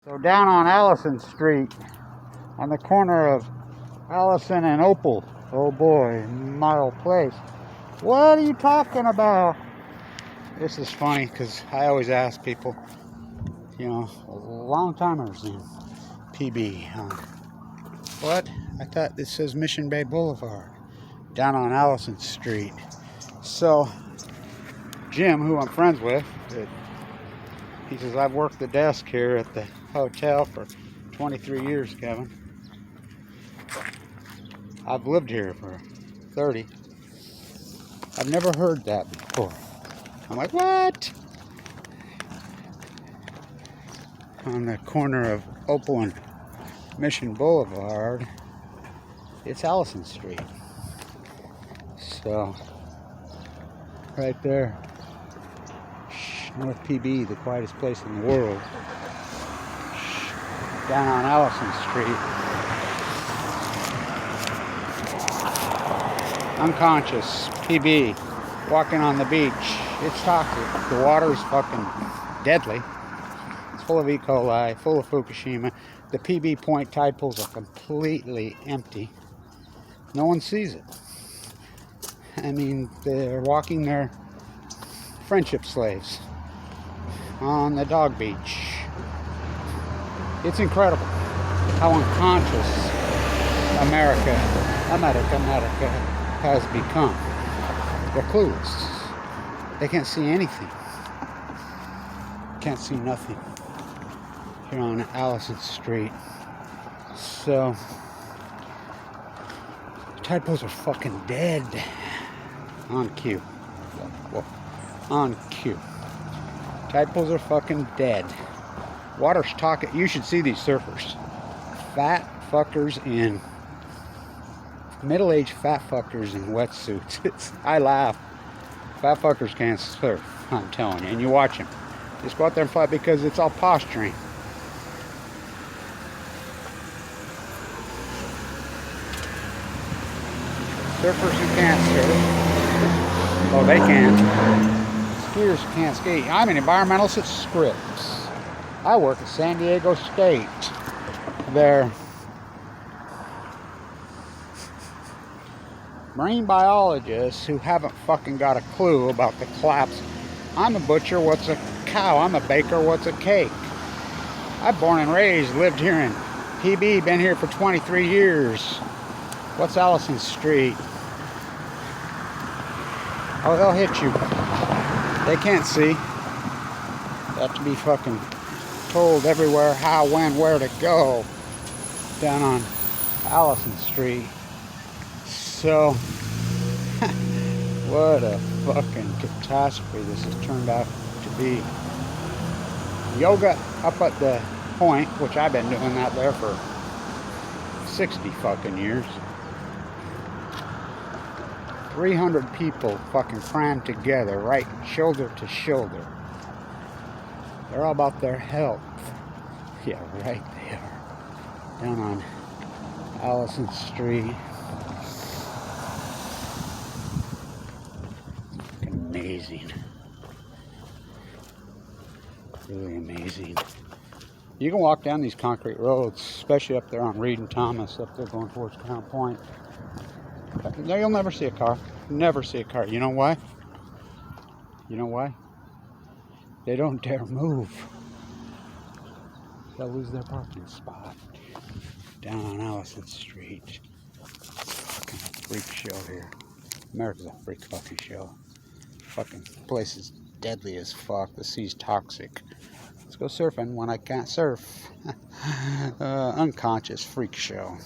So down on Allison Street, on the corner of Allison and Opal, oh boy, model place. What are you talking about? This is funny because I always ask people, you know, long timers in PB. What? I thought this says Mission Bay Boulevard, down on Allison Street. So Jim, who I'm friends with, he says, I've worked the desk here at the hotel for 23 years, Kevin. I've lived here for 30. I've never heard that before. I'm like, what? On the corner of Opal and Mission Boulevard, it's Allison Street. So, right there, North PB, the quietest place in the world. Down on Allison Street. Unconscious PB, walking on the beach. It's toxic. The water's fucking deadly. It's full of E. coli, full of Fukushima. The PB Point tide pools are completely empty. No one sees it. I mean, they're walking their friendship slaves on the dog beach. It's incredible how unconscious America has become. They're clueless. They can't see anything. Can't see nothing here on Allison Street. So, tide pools are fucking dead. On cue. Whoa. On cue. Tide pools are fucking dead. Water's talking. You should see these surfers. Fat fuckers in middle-aged fat fuckers in wetsuits. I laugh. Fat fuckers can't surf, I'm telling you. And you watch them. Just go out there and fight because it's all posturing. Surfers who can't surf. Oh, they can. Skiers can't ski. I'm an environmentalist at Scripps. I work at San Diego State. They're marine biologists who haven't fucking got a clue about the collapse. I'm a butcher, what's a cow? I'm a baker, what's a cake? I'm born and raised, lived here in PB, been here for 23 years. What's Allison Street? Oh, they'll hit you. They can't see. They have to be fucking told everywhere how, when, where to go down on Allison Street. So, what a fucking catastrophe this has turned out to be. Yoga up at the Point, which I've been doing that there for 60 fucking years. 300 people fucking crammed together, right shoulder to shoulder. They're all about their health. Yeah, right there. Down on Allison Street. Fucking amazing. Really amazing. You can walk down these concrete roads, especially up there on Reed and Thomas, up there going towards Crown Point. No, you'll never see a car. Never see a car. You know why? You know why? They don't dare move. They'll lose their parking spot. Down on Allison Street. It's fucking a freak show here. America's a freak fucking show. Fucking place is deadly as fuck. The sea's toxic. Let's go surfing when I can't surf. Unconscious freak show.